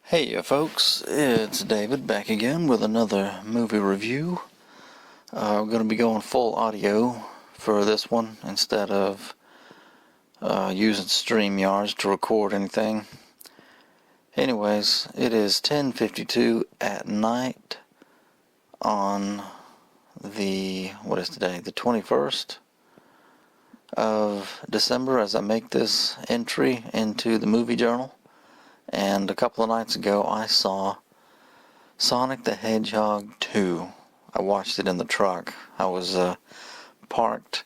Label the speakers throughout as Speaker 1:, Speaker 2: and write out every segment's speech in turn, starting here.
Speaker 1: Hey folks, it's David back again with another movie review. We're going to be going full audio for this one instead of using StreamYards to record anything. Anyways, it is 10:52 at night on what is today? The 21st of December as I make this entry into the movie journal. And a couple of nights ago I saw Sonic the Hedgehog 2. I watched it in the truck. I was parked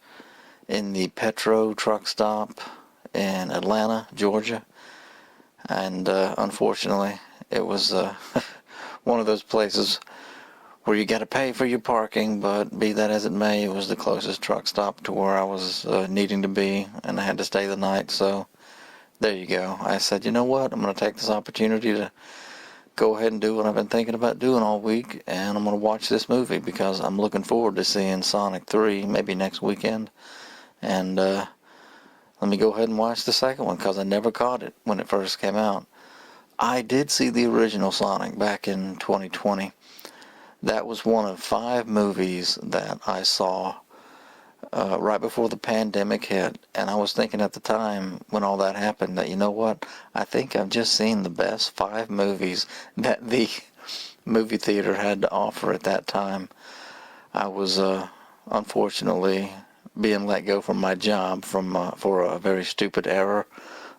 Speaker 1: in the Petro truck stop in Atlanta, Georgia. And unfortunately, it was one of those places where you got to pay for your parking, but be that as it may, it was the closest truck stop to where I was needing to be, and I had to stay the night, so there you go. I said, you know what, I'm going to take this opportunity to go ahead and do what I've been thinking about doing all week, and I'm going to watch this movie because I'm looking forward to seeing Sonic 3 maybe next weekend. And let me go ahead and watch the second one because I never caught it when it first came out. I did see the original Sonic back in 2020. That was one of 5 movies that I saw right before the pandemic hit, and I was thinking at the time when all that happened that, you know what, I think I've just seen the best 5 movies that the movie theater had to offer at that time. I was unfortunately being let go from my job for a very stupid error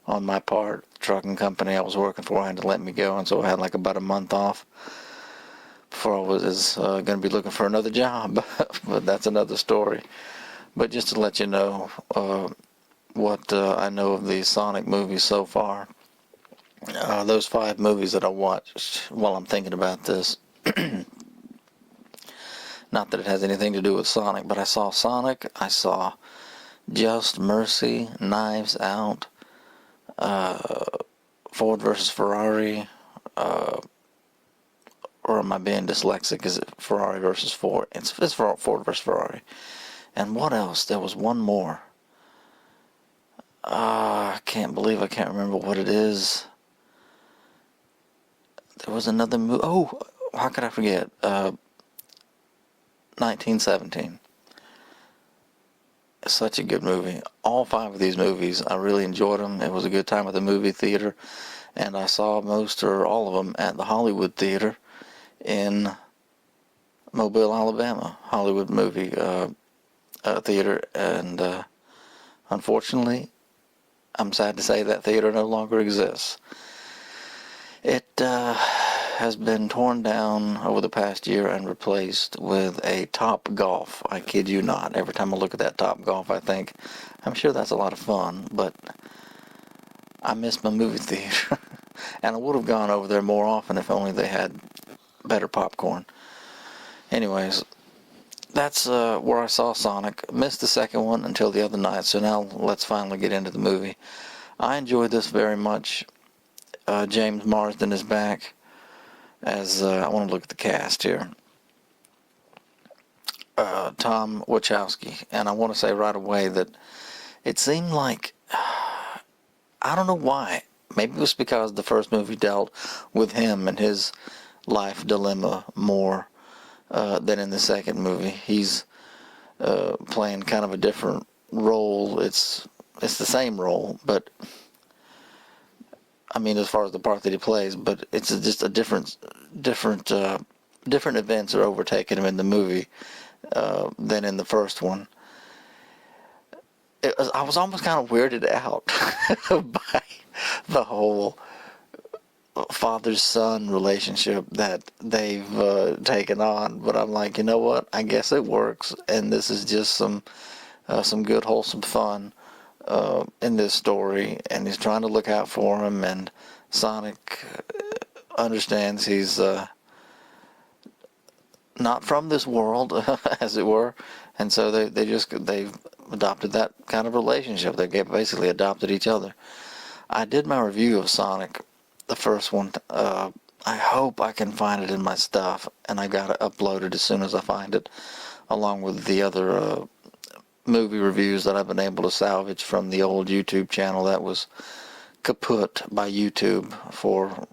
Speaker 1: on my part. The trucking company I was working for had to let me go, and so I had like about a month off before I was going to be looking for another job. But that's another story. But just to let you know what I know of the Sonic movies so far, those 5 movies that I watched while I'm thinking about this, not that it has anything to do with Sonic, but I saw Sonic, I saw Just Mercy, Knives Out, Ford versus Ferrari, or am I being dyslexic? Is it Ferrari versus Ford? It's Ford versus Ferrari. And what else? There was one more. I can't believe I can't remember what it is. There was another movie. Oh, how could I forget? 1917. Such a good movie. All 5 of these movies, I really enjoyed them. It was a good time at the movie theater. And I saw most or all of them at the Hollywood Theater in Mobile, Alabama. Hollywood movie theater, and unfortunately, I'm sad to say that theater no longer exists. It has been torn down over the past year and replaced with a Top Golf. I kid you not. Every time I look at that Top Golf, I think, I'm sure that's a lot of fun, but I miss my movie theater. And I would have gone over there more often if only they had better popcorn. Anyways, that's where I saw Sonic. Missed the second one until the other night, so now let's finally get into the movie. I enjoyed this very much. James Marsden is back as, I want to look at the cast here. Tom Wachowski. And I want to say right away that it seemed like, I don't know why. Maybe it was because the first movie dealt with him and his life dilemma more than in the second movie. He's playing kind of a different role. It's the same role, but I mean, as far as the part that he plays, but it's just a different events are overtaking him in the movie than in the first one. I was almost kind of weirded out by the whole father-son relationship that they've taken on, but I'm like, you know what? I guess it works, and this is just some good wholesome fun in this story, and he's trying to look out for him, and Sonic understands he's not from this world, as it were, and so they've adopted that kind of relationship. They basically adopted each other. I did my review of Sonic, the first one. I hope I can find it in my stuff, and I got it uploaded as soon as I find it, along with the other movie reviews that I've been able to salvage from the old YouTube channel that was kaput by YouTube for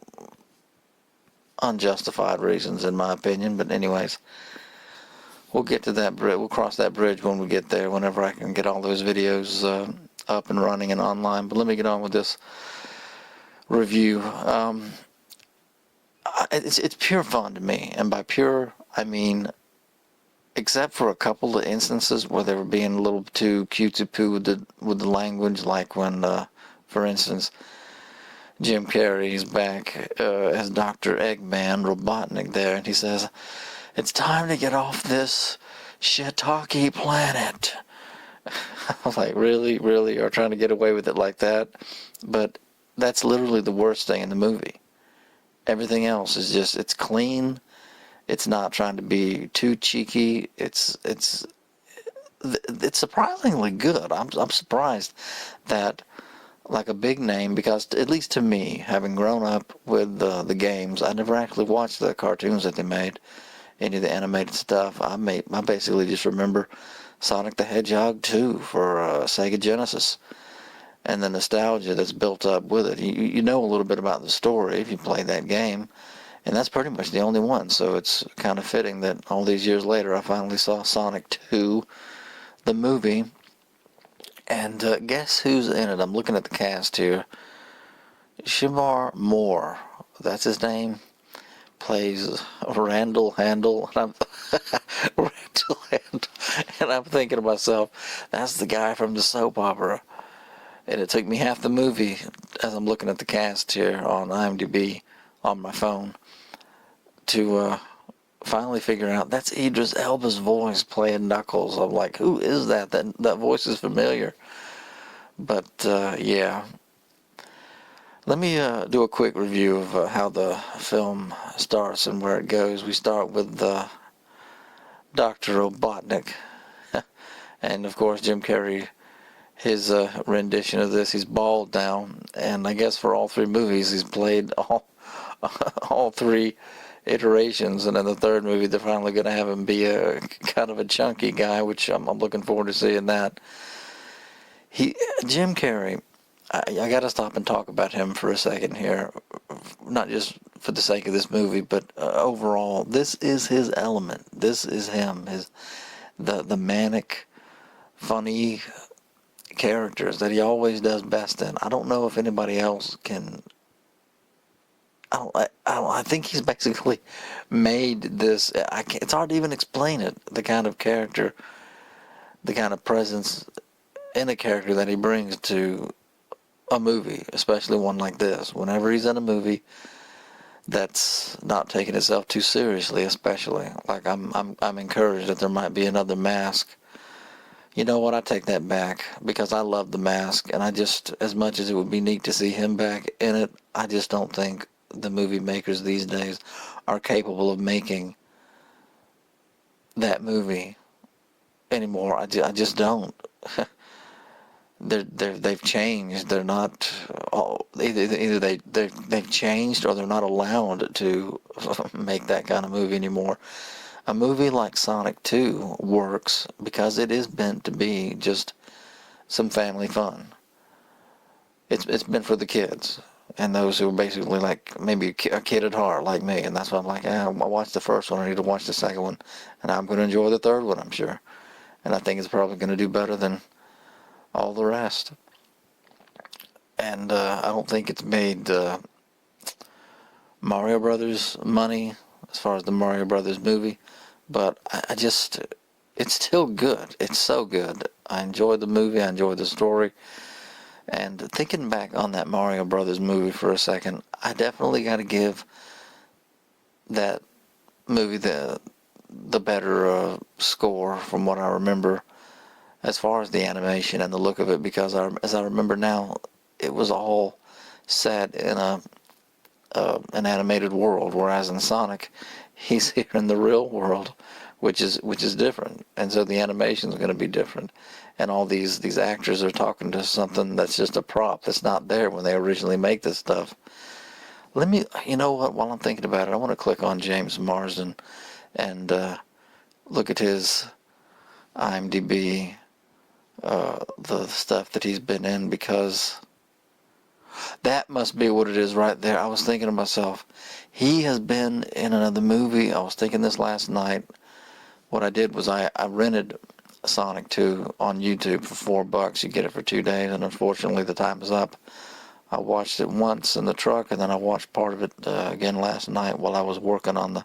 Speaker 1: unjustified reasons, in my opinion. But anyways, we'll get to that bridge. We'll cross that bridge when we get there, whenever I can get all those videos up and running and online. But let me get on with this review. It's pure fun to me, and by pure, I mean, except for a couple of instances where they were being a little too cutesy-poo with the language, like when, for instance, Jim Carrey's back as Dr. Eggman Robotnik there, and he says, "It's time to get off this shiitake planet." I was like, really? You're trying to get away with it like that? But that's literally the worst thing in the movie. Everything else is just, it's clean. It's not trying to be too cheeky. It's surprisingly good. I'm surprised that, like, a big name, because at least to me, having grown up with the games, I never actually watched the cartoons that they made, any of the animated stuff. I basically just remember Sonic the Hedgehog 2 for Sega Genesis, and the nostalgia that's built up with it. You know a little bit about the story if you play that game, and that's pretty much the only one. So it's kind of fitting that all these years later I finally saw Sonic 2, the movie. And guess who's in it? I'm looking at the cast here. Shemar Moore, that's his name, plays Randall Handel. And Randall Handel. And I'm thinking to myself, that's the guy from the soap opera. And it took me half the movie, as I'm looking at the cast here on IMDb on my phone, to finally figure out that's Idris Elba's voice playing Knuckles. I'm like, who is that? That voice is familiar. But yeah, let me do a quick review of how the film starts and where it goes. We start with Dr. Robotnik, and of course Jim Carrey, his rendition of this. He's bald now, and I guess for all three movies he's played all three iterations, and in the third movie they're finally going to have him be a kind of a chunky guy, which I'm looking forward to seeing that. Jim Carrey, I got to stop and talk about him for a second here, not just for the sake of this movie, but overall, this is his element. This is him, the manic, funny characters that he always does best in. I don't know if anybody else can. I think he's basically made this. It's hard to even explain it. The kind of character, the kind of presence in a character that he brings to a movie, especially one like this. Whenever he's in a movie that's not taking itself too seriously, especially, like I'm encouraged that there might be another Mask. You know what? I take that back, because I love the Mask, and I just, as much as it would be neat to see him back in it, I just don't think the movie makers these days are capable of making that movie anymore. I just don't. They've changed. They're not. Either they've changed, or they're not allowed to make that kind of movie anymore. A movie like Sonic 2 works because it is meant to be just some family fun. It's meant for the kids, and those who are basically like maybe a kid at heart like me, and that's why I'm like, I watched the first one, I need to watch the second one, and I'm going to enjoy the third one, I'm sure. And I think it's probably going to do better than all the rest. And I don't think it's made Mario Brothers money as far as the Mario Brothers movie, but I just, it's still good. It's so good. I enjoyed the movie. I enjoyed the story. And thinking back on that Mario Brothers movie for a second, I definitely got to give that movie the better score from what I remember as far as the animation and the look of it, because as I remember now, it was all set in an animated world, whereas in Sonic, he's here in the real world, which is different, and so the animation is going to be different, and all these actors are talking to something that's just a prop that's not there when they originally make this stuff. You know what? While I'm thinking about it, I want to click on James Marsden and look at his IMDb, the stuff that he's been in, because That must be what it is right there. I was thinking to myself, he has been in another movie. I was thinking this last night. What I did was I rented Sonic 2 on YouTube for $4. You get it for 2 days, and unfortunately the time is up. I watched it once in the truck, and then I watched part of it again last night while I was working on the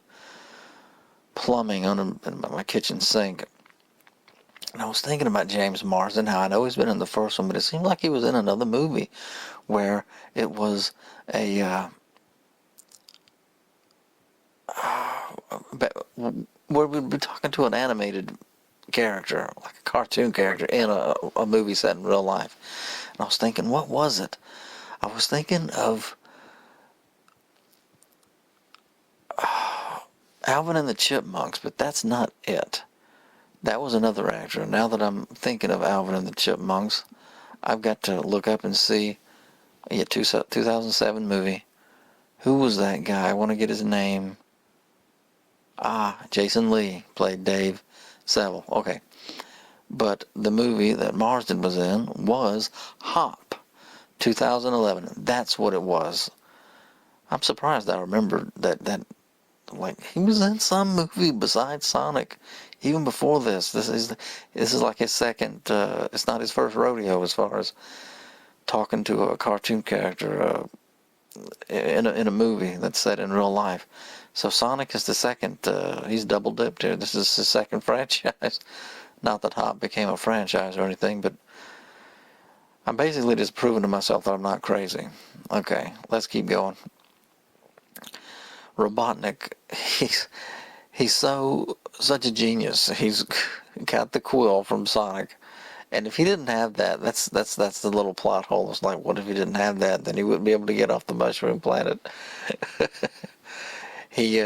Speaker 1: plumbing on my kitchen sink. And I was thinking about James Marsden, how I know he's been in the first one, but it seemed like he was in another movie where it was a where we'd be talking to an animated character, like a cartoon character in a movie set in real life. And I was thinking, what was it? I was thinking of Alvin and the Chipmunks, but that's not it. That was another actor. Now that I'm thinking of Alvin and the Chipmunks, I've got to look up and see, 2007 movie. Who was that guy? I want to get his name. Jason Lee played Dave Seville. Okay. But the movie that Marsden was in was Hop, 2011. That's what it was. I'm surprised I remembered that like he was in some movie besides Sonic, even before this. This is like his second. It's not his first rodeo as far as talking to a cartoon character in a movie that's set in real life. So Sonic is the second. He's double dipped here. This is his second franchise. Not that Hop became a franchise or anything, but I'm basically just proving to myself that I'm not crazy. Okay, let's keep going. Robotnik, he's such a genius. He's got the quill from Sonic, and if he didn't have that, that's the little plot hole. It's like, what if he didn't have that? Then he wouldn't be able to get off the mushroom planet. He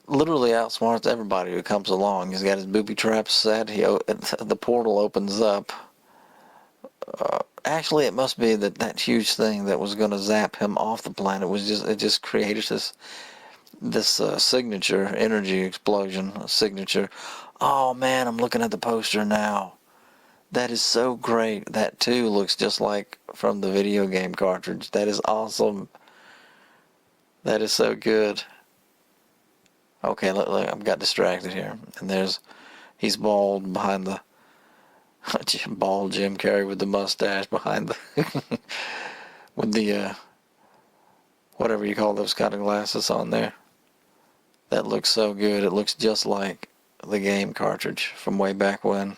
Speaker 1: literally outsmarts everybody who comes along. He's got his booby traps set. The portal opens up. Actually, it must be that huge thing that was going to zap him off the planet it just created this signature energy explosion signature. Oh man, I'm looking at the poster now. That is so great. That too looks just like from the video game cartridge. That is awesome. That is so good. Okay, look, I've got distracted here. And he's bald behind the bald Jim Carrey with the mustache behind the with the whatever you call those kind of glasses on there. That looks so good. It looks just like the game cartridge from way back when.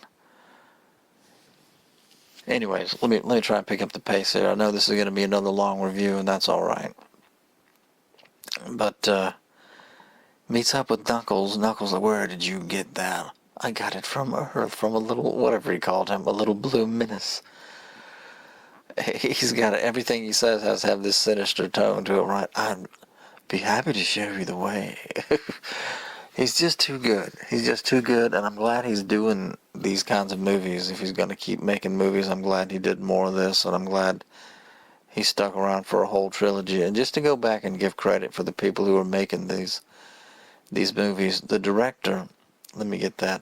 Speaker 1: Anyways, let me try and pick up the pace here. I know this is going to be another long review, and that's all right. But meets up with Knuckles. Knuckles, where did you get that? I got it from Earth, from a little, whatever he called him, a little blue menace. He's got everything he says has to have this sinister tone to it, right? I'd be happy to show you the way. He's just too good. He's just too good, and I'm glad he's doing these kinds of movies. If he's going to keep making movies, I'm glad he did more of this, and I'm glad he stuck around for a whole trilogy. And just to go back and give credit for the people who are making these movies, the director, let me get that,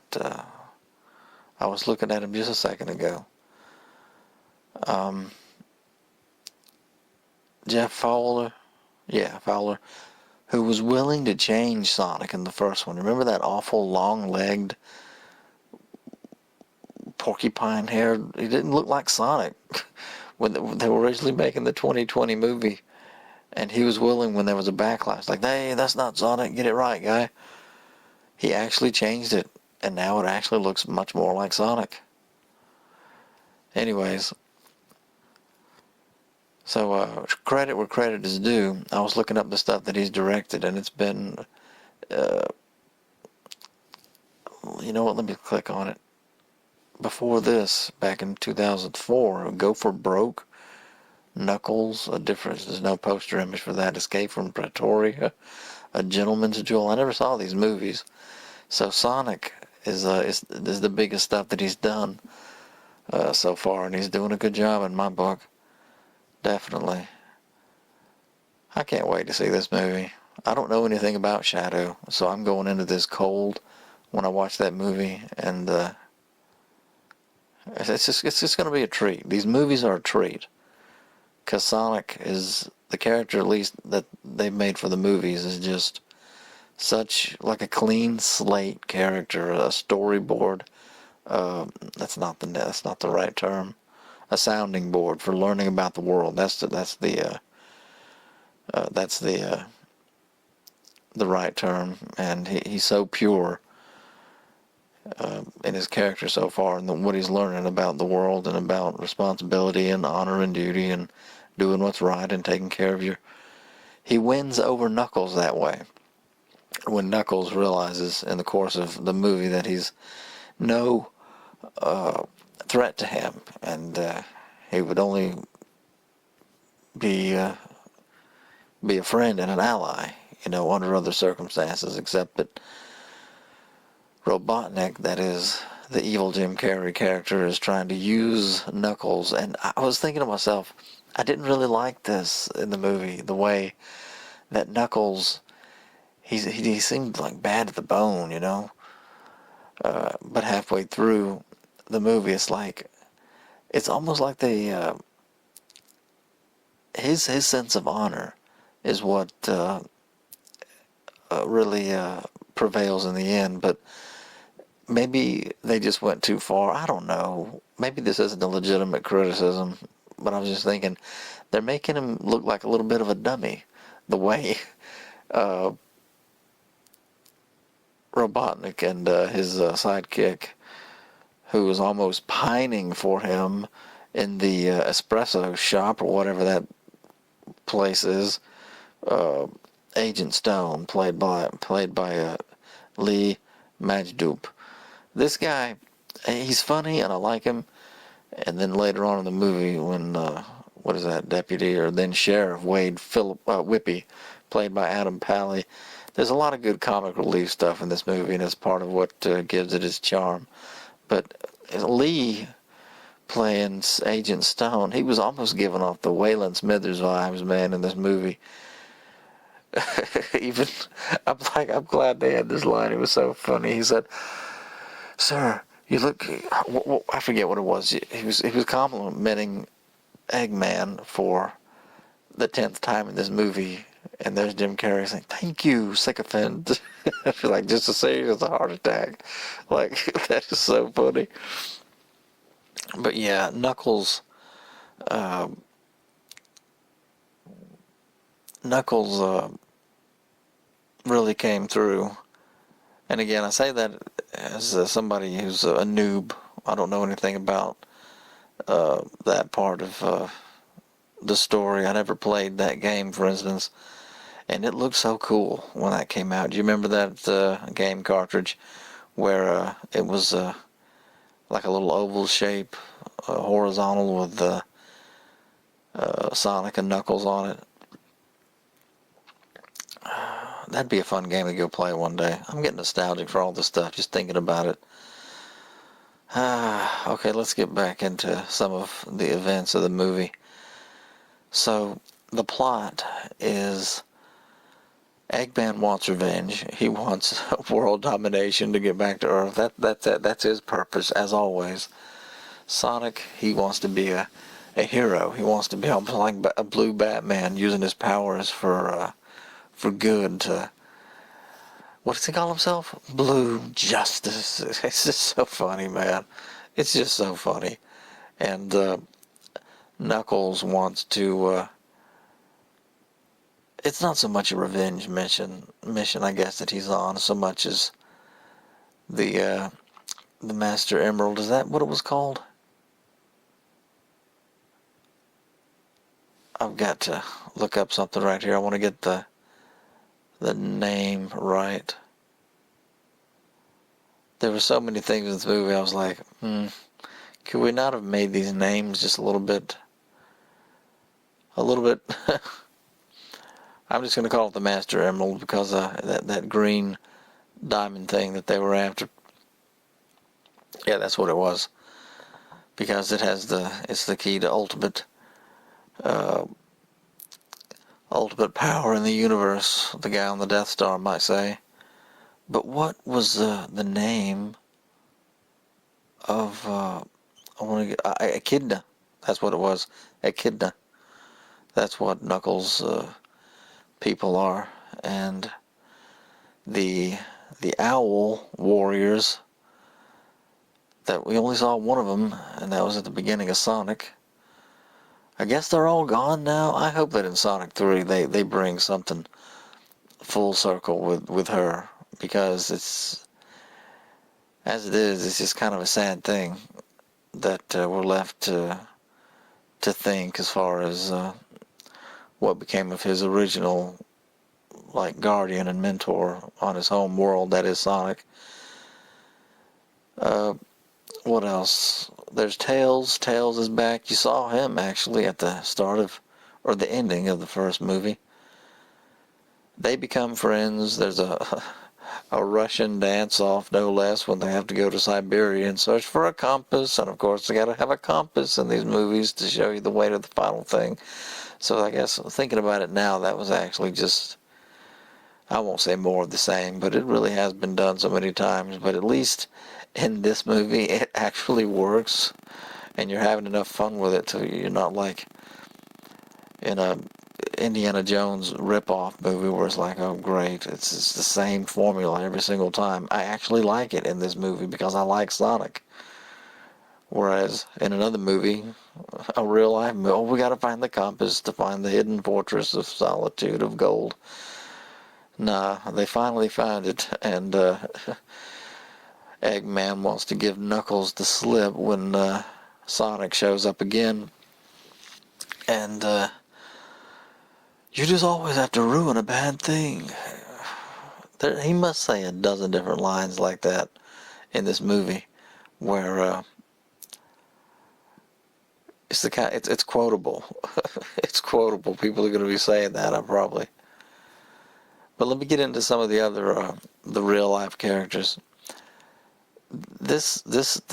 Speaker 1: I was looking at him just a second ago. Jeff Fowler, Fowler, who was willing to change Sonic in the first one. Remember that awful long-legged, porcupine-haired, he didn't look like Sonic when they were originally making the 2020 movie. And he was willing when there was a backlash, like, hey, that's not Sonic, get it right, guy. He actually changed it, and now it actually looks much more like Sonic. Anyways, so credit where credit is due. I was looking up the stuff that he's directed, and it's been, you know what, let me click on it. Before this, back in 2004, Go for Broke, Knuckles, there's no poster image for that, Escape from Pretoria, A Gentleman's Duel. I never saw these movies. So Sonic is the biggest stuff that he's done so far, and he's doing a good job in my book. Definitely. I can't wait to see this movie. I don't know anything about Shadow, so I'm going into this cold when I watch that movie, and it's just going to be a treat. These movies are a treat. because Sonic is the character, at least that they've made for the movies, is just such like a clean slate character, a storyboard. That's not the right term. A sounding board for learning about the world. That's the right term. And he's so pure in his character so far, and what he's learning about the world and about responsibility and honor and duty and doing what's right and taking care of your. He wins over Knuckles that way. When Knuckles realizes in the course of the movie that he's no threat to him, and he would only be a friend and an ally, under other circumstances, except that Robotnik, that is the evil Jim Carrey character, is trying to use Knuckles. And I was thinking to myself, I didn't really like this in the movie, the way that Knuckles, he seemed like bad to the bone, but halfway through the movie, it's almost like his sense of honor is what really prevails in the end. But maybe they just went too far. I don't know. Maybe this isn't a legitimate criticism, but I was just thinking they're making him look like a little bit of a dummy. The way Robotnik and his sidekick, who was almost pining for him in the espresso shop or whatever that place is, Agent Stone, played by Lee Majdoub. This guy, he's funny and I like him. And then later on in the movie, when what is that, deputy or then sheriff Wade Whippy, played by Adam Pally, there's a lot of good comic relief stuff in this movie, and it's part of what gives it its charm. But Lee playing Agent Stone, he was almost giving off the Waylon Smithers vibes, man, in this movie. Even I'm glad they had this line. It was so funny. He said, "Sir, you look." I forget what it was. He was complimenting Eggman for the 10th time in this movie, and there's Jim Carrey saying, "Thank you, sycophant." I feel like just as serious as a heart attack. Like, that is so funny. But yeah, Knuckles. Knuckles really came through. And again, I say that as somebody who's a noob. I don't know anything about that part of the story. I never played that game, for instance. And it looked so cool when that came out. Do you remember that game cartridge where it was like a little oval shape, horizontal with Sonic and Knuckles on it? That'd be a fun game to go play one day. I'm getting nostalgic for all this stuff, just thinking about it. Okay, let's get back into some of the events of the movie. So, the plot is Eggman wants revenge. He wants world domination to get back to Earth. That's his purpose, as always. Sonic, he wants to be a hero. He wants to be almost like a blue Batman, using his powers for good to, what does he call himself? Blue Justice. It's just so funny, man. It's just so funny. And Knuckles wants to, it's not so much a revenge mission, I guess, that he's on, so much as the Master Emerald. Is that what it was called? I've got to look up something right here. I want to get the name right. There were so many things in this movie I was like, could we not have made these names just a little bit I'm just going to call it the Master Emerald because that green diamond thing that they were after. Yeah, that's what it was. Because it's the key to ultimate power in the universe, the guy on the Death Star might say. But what was the name of Echidna? That's what it was, Echidna. That's what Knuckles people are. And the owl warriors, that we only saw one of them, and that was at the beginning of Sonic. I guess they're all gone now. I hope that in Sonic 3 they bring something full circle with her, because it's, as it is, it's just kind of a sad thing that we're left to think as far as what became of his original, like, guardian and mentor on his home world, that is Sonic. What else? There's Tails. Tails is back. You saw him actually at the start of, or the ending of the first movie. They become friends. There's a Russian dance-off, no less, when they have to go to Siberia and search for a compass. And of course, they got to have a compass in these movies to show you the way to the final thing. So I guess thinking about it now, that was actually just, I won't say more of the same, but it really has been done so many times. But at least in this movie, it actually works, and you're having enough fun with it, so you're not like in a Indiana Jones rip-off movie where it's like, oh great, it's the same formula every single time. I actually like it in this movie because I like Sonic. Whereas in another movie, a real life movie, oh, we gotta find the compass to find the hidden fortress of solitude of gold. Nah, they finally found it, and Eggman wants to give Knuckles the slip when Sonic shows up again. And you just always have to ruin a bad thing. He must say a dozen different lines like that in this movie, where it's quotable. It's quotable. People are going to be saying that, I'm probably. But let me get into some of the other the real life characters. This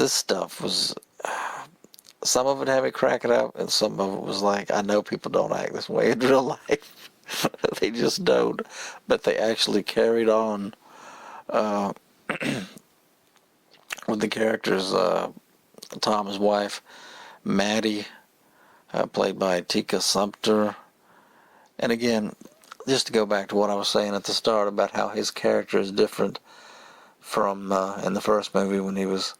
Speaker 1: stuff was, some of it had me cracking up, and some of it was like, I know people don't act this way in real life. They just don't. But they actually carried on with the characters. Tom's wife, Maddie, played by Tika Sumpter. And again, just to go back to what I was saying at the start about how his character is different from in the first movie when he was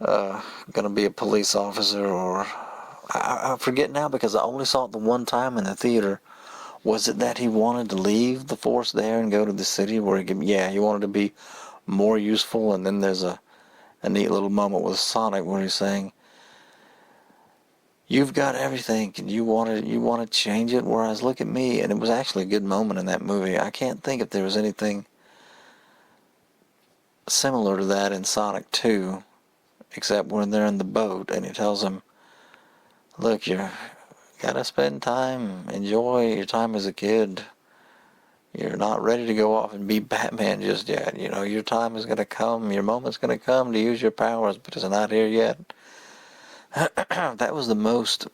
Speaker 1: going to be a police officer, or I forget now because I only saw it the one time in the theater. Was it that he wanted to leave the force there and go to the city where he could, yeah, he wanted to be more useful? And then there's a neat little moment with Sonic where he's saying, "You've got everything, and you want to change it, whereas look at me." And it was actually a good moment in that movie. I can't think if there was anything similar to that in Sonic 2, except when they're in the boat and he tells him, "Look, you gotta spend time, enjoy your time as a kid. You're not ready to go off and be Batman just yet. You know, your time is gonna come, your moment's gonna come to use your powers, but it's not here yet." That was the most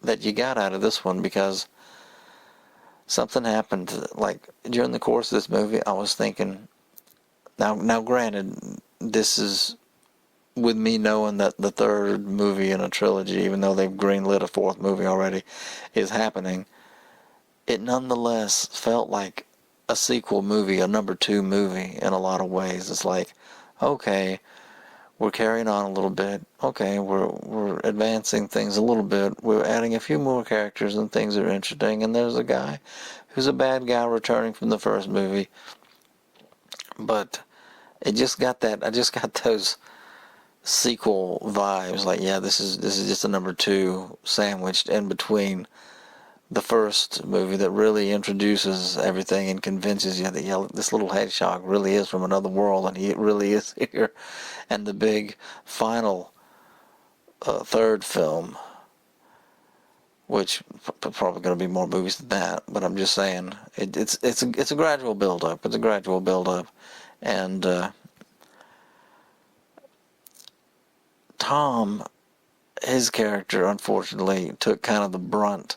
Speaker 1: that you got out of this one, because something happened, like, during the course of this movie. I was thinking, now granted, this is with me knowing that the third movie in a trilogy, even though they've greenlit a fourth movie already, is happening, it nonetheless felt like a sequel movie, a number two movie in a lot of ways. It's like, okay, we're carrying on a little bit. Okay, we're advancing things a little bit. We're adding a few more characters and things are interesting. And there's a guy who's a bad guy returning from the first movie. But it just got that. I just got those sequel vibes. Like, yeah, this is just a number two sandwiched in between the first movie that really introduces everything and convinces you that, yeah, this little hedgehog really is from another world and he really is here. And the big final third film, which probably going to be more movies than that, but I'm just saying it's a gradual build up. It's a gradual build up, and Tom, his character, unfortunately took kind of the brunt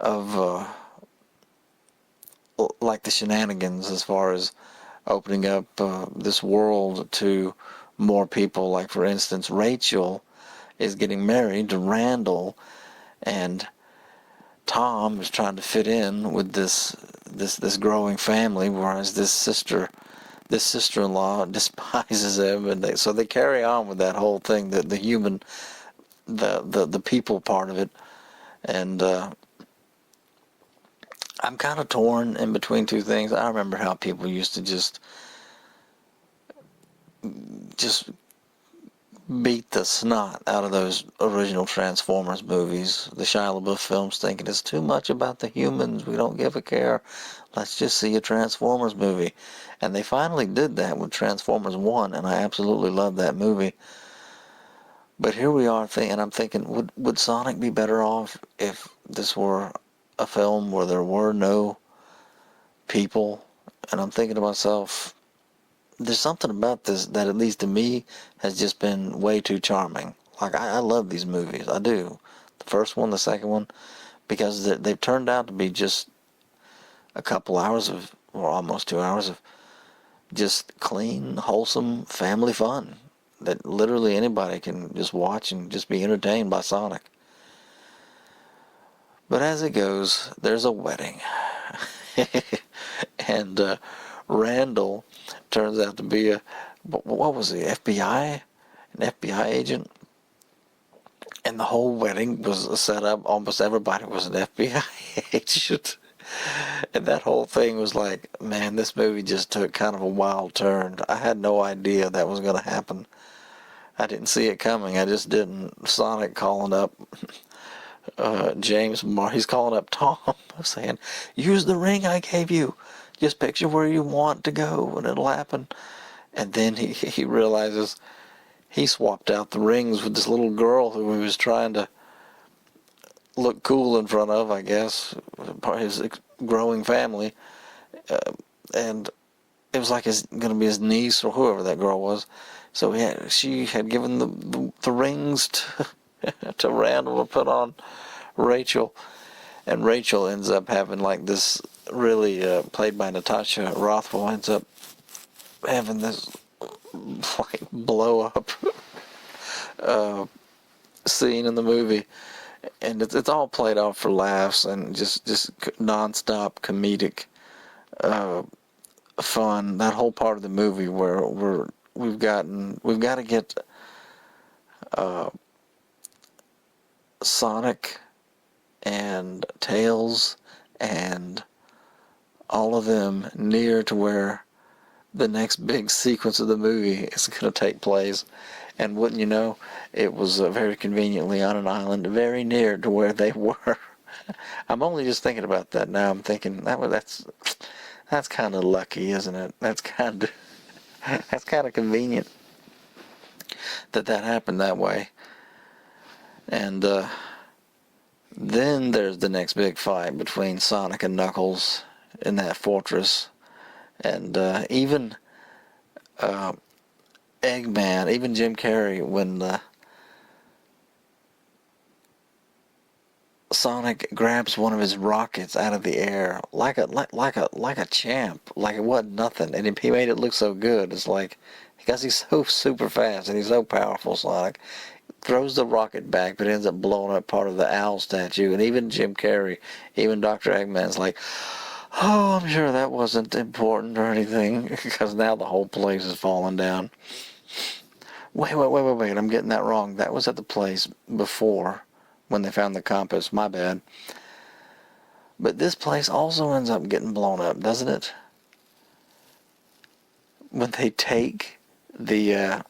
Speaker 1: of like the shenanigans as far as opening up this world to more people. Like, for instance, Rachel is getting married to Randall, and Tom is trying to fit in with this growing family, whereas this sister-in-law despises him, and so they carry on with that whole thing, the human, the people part of it, and I'm kind of torn in between two things. I remember how people used to just beat the snot out of those original Transformers movies, the Shia LaBeouf films, thinking it's too much about the humans, we don't give a care, let's just see a Transformers movie. And they finally did that with Transformers 1, and I absolutely love that movie. But here we are, and I'm thinking, would Sonic be better off if this were a film where there were no people? And I'm thinking to myself, there's something about this that, at least to me, has just been way too charming. Like, I love these movies. I do. The first one, the second one, because they've turned out to be just a couple hours of, or almost 2 hours of, just clean, wholesome family fun that literally anybody can just watch and just be entertained by Sonic. But as it goes, there's a wedding. And Randall turns out to be what was he, FBI? An FBI agent? And the whole wedding was set up, almost everybody was an FBI agent. And that whole thing was like, man, this movie just took kind of a wild turn. I had no idea that was going to happen. I didn't see it coming. I just didn't. Sonic calling up he's calling up Tom, saying, use the ring I gave you. Just picture where you want to go and it'll happen. And then he realizes he swapped out the rings with this little girl who he was trying to look cool in front of, I guess, part of his growing family. And it was like going to be his niece or whoever that girl was. So she had given the rings to Randall to put on Rachel. And Rachel ends up having like this really, played by Natasha Rothwell, ends up having this like blow up scene in the movie. And it's all played off for laughs and just non-stop comedic fun. That whole part of the movie where we've got to get Sonic and Tails and all of them near to where the next big sequence of the movie is going to take place. And wouldn't you know, it was very conveniently on an island very near to where they were. I'm only just thinking about that now. I'm thinking that's kind of lucky, isn't it? That's kind of convenient that happened that way. And then there's the next big fight between Sonic and Knuckles in that fortress, and even Eggman, even Jim Carrey, when Sonic grabs one of his rockets out of the air like a champ, like it wasn't nothing, and he made it look so good. It's like, because he's so super fast and he's so powerful, Sonic throws the rocket back, but ends up blowing up part of the owl statue. And even Jim Carrey, even Dr. Eggman's like, oh, I'm sure that wasn't important or anything, because now the whole place is falling down. Wait, I'm getting that wrong. That was at the place before, when they found the compass. My bad. But this place also ends up getting blown up, doesn't it? When they take the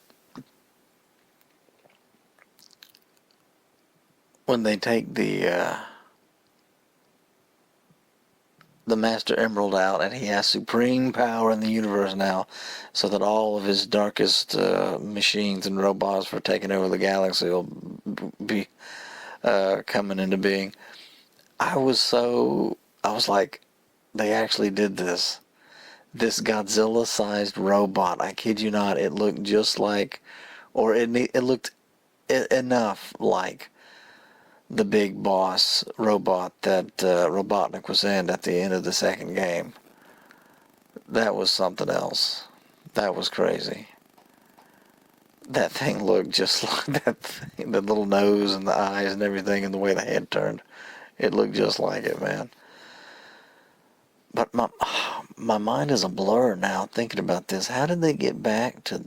Speaker 1: Master Emerald out, and he has supreme power in the universe now, so that all of his darkest machines and robots for taking over the galaxy will be coming into being. I was like, they actually did this. This Godzilla-sized robot, I kid you not, it looked just like, or it looked enough like the big boss robot that Robotnik was in at the end of the second game. That was something else. That was crazy. that thing looked just like that thing, the little nose and the eyes and everything and the way the head turned. It looked just like it, man. But my mind is a blur now thinking about this. How did they get back to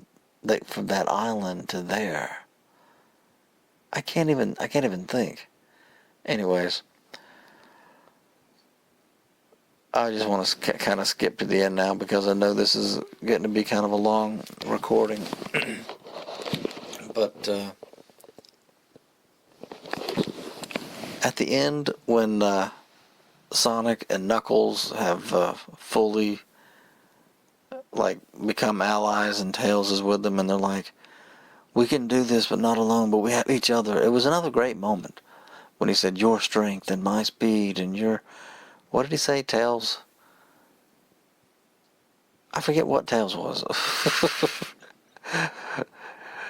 Speaker 1: from that island to there? I can't even think. Anyways, I just want to kind of skip to the end now because I know this is getting to be kind of a long recording. But at the end, when Sonic and Knuckles have fully become allies and Tails is with them and they're like, we can do this but not alone, but we have each other. It was another great moment when he said your strength and my speed and your, what did he say, Tails? I forget what Tails was.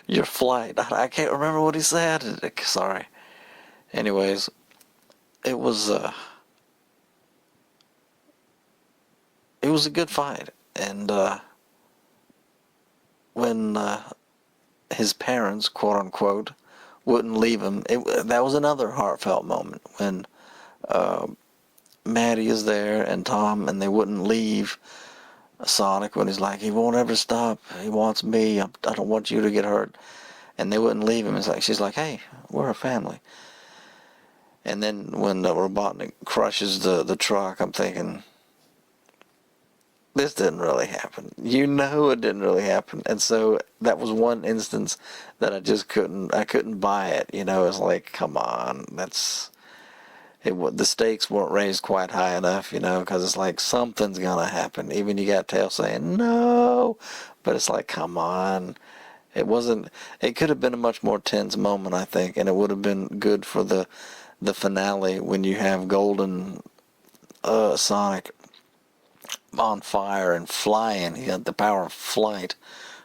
Speaker 1: Your flight. I can't remember what he said. Sorry. Anyways, it was a good fight. And when his parents, quote unquote, wouldn't leave him, that was another heartfelt moment when Maddie is there and Tom, and they wouldn't leave Sonic when he's like, he won't ever stop. He wants me. I don't want you to get hurt. And they wouldn't leave him. It's like, she's like, hey, we're a family. And then when Robotnik crushes the truck, I'm thinking, this didn't really happen. You know it didn't really happen. And so that was one instance that I just couldn't buy it. You know, it's like, come on, the stakes weren't raised quite high enough, you know, because it's like something's gonna happen. Even you got Tails saying no, but it's like, come on. It could have been a much more tense moment, I think, and it would have been good for the finale when you have Golden Sonic on fire and flying. He had the power of flight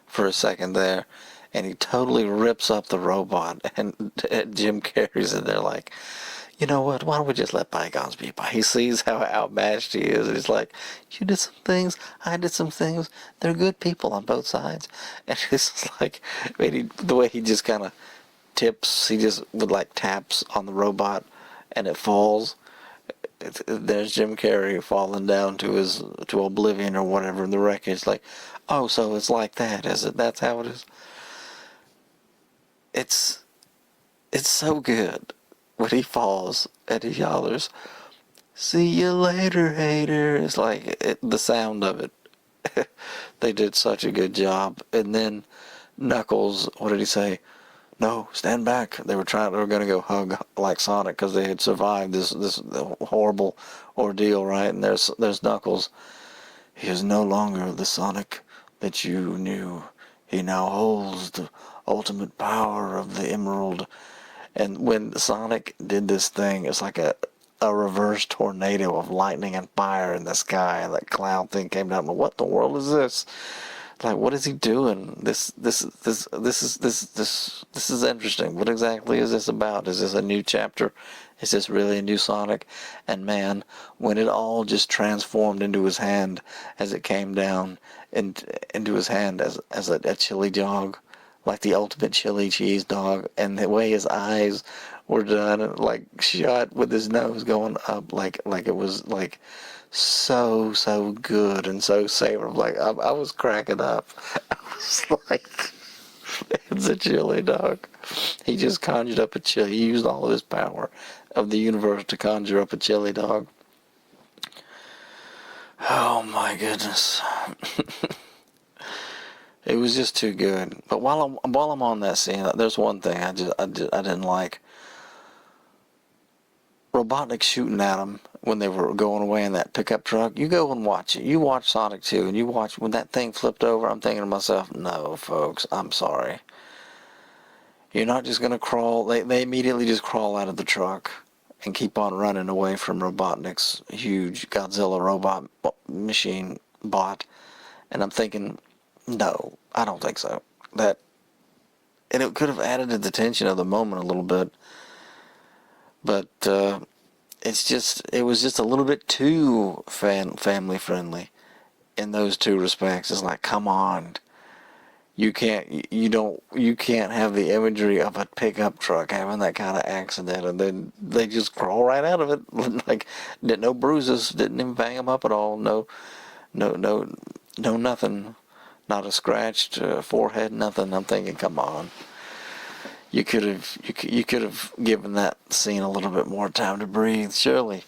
Speaker 1: for a second there, and he totally rips up the robot, and Jim Carrey's in there like, you know what, why don't we just let bygones be by? He sees how outmatched he is, and he's like, you did some things, I did some things, they're good people on both sides. And it's like, the way he just kind of tips, he just would taps on the robot, and it falls. There's Jim Carrey falling down to oblivion or whatever in the wreckage, like, oh, so it's like that, is it? That's how it is? It's so good. When he falls and he hollers, see you later, hater. It's like the sound of it. They did such a good job. And then Knuckles, what did he say? No, stand back. They were going to go hug like Sonic because they had survived this horrible ordeal, right? And there's Knuckles. He is no longer the Sonic that you knew. He now holds the ultimate power of the Emerald. And when Sonic did this thing, it's like a reverse tornado of lightning and fire in the sky, and that cloud thing came down. What the world is this? Like, what is he doing? This is interesting. What exactly is this about? Is this a new chapter? Is this really a new Sonic? And man, when it all just transformed into his hand as it came down into his hand as a chili dog, like the ultimate chili cheese dog, and the way his eyes were done, like shut with his nose going up, like it was like so good and so savory. Like I was cracking up. I was like, it's a chili dog. He just conjured up a chili. He used all of his power of the universe to conjure up a chili dog. Oh my goodness. It was just too good. But while I'm on that scene, there's one thing I didn't like. Robotnik shooting at him when they were going away in that pickup truck. You go and watch it. You watch Sonic 2, and you watch when that thing flipped over. I'm thinking to myself, no, folks, I'm sorry. You're not just gonna crawl. They immediately just crawl out of the truck and keep on running away from Robotnik's huge Godzilla robot machine bot. And I'm thinking, no, I don't think so. And it could have added to the tension of the moment a little bit, but it was just a little bit too family friendly in those two respects. It's like, come on, you can't have the imagery of a pickup truck having that kind of accident, and then they just crawl right out of it. Like, no bruises, didn't even bang them up at all. No, nothing. Not a scratched forehead, nothing. I'm thinking, come on. You could have given that scene a little bit more time to breathe, surely.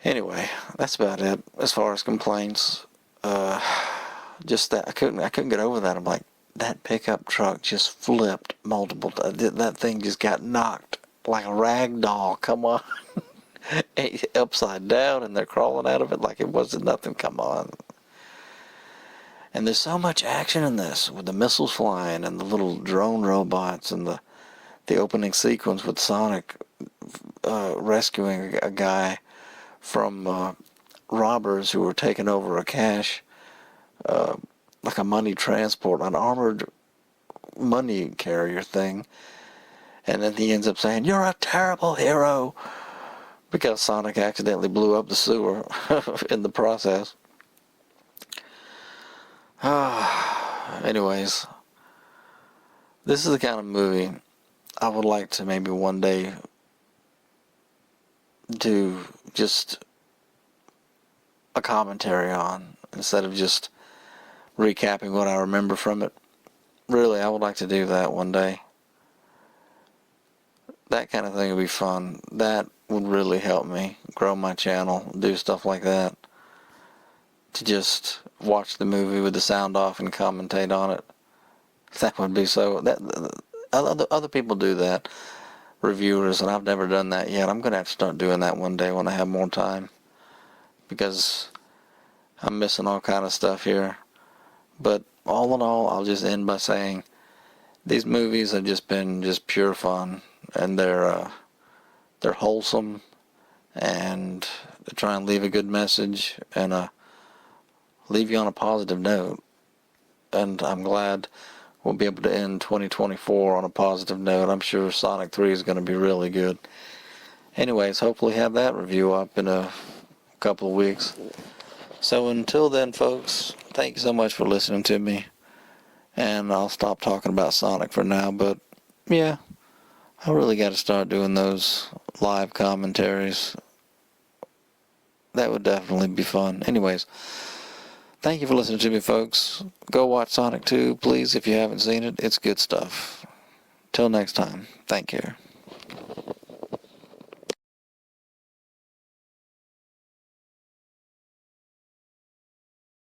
Speaker 1: Anyway, that's about it as far as complaints. Just that I couldn't get over that. I'm like, that pickup truck just flipped multiple times. That thing just got knocked like a rag doll. Come on. Upside down, and they're crawling out of it like it wasn't nothing. Come on. And there's so much action in this, with the missiles flying and the little drone robots, and the opening sequence with Sonic rescuing a guy from robbers who were taking over a cache, like a money transport, an armored money carrier thing. And then he ends up saying, "You're a terrible hero," because Sonic accidentally blew up the sewer in the process. Anyways, this is the kind of movie I would like to maybe one day do just a commentary on, instead of just recapping what I remember from it. Really, I would like to do that one day. That kind of thing would be fun. That would really help me grow my channel, do stuff like that. To just watch the movie with the sound off and commentate on it. That would be so... Other people do that, reviewers, and I've never done that yet. I'm going to have to start doing that one day when I have more time, because I'm missing all kind of stuff here. But all in all, I'll just end by saying these movies have just been just pure fun, and they're wholesome, and they try and leave a good message and leave you on a positive note. And I'm glad we'll be able to end 2024 on a positive note. I'm sure Sonic 3 is going to be really good. Anyways, hopefully have that review up in a couple of weeks. So until then, folks, thank you so much for listening to me. And I'll stop talking about Sonic for now, but yeah, I really got to start doing those live commentaries. That would definitely be fun. Anyways, thank you for listening to me, folks. Go watch Sonic 2, please, if you haven't seen it. It's good stuff. Till next time, thank you.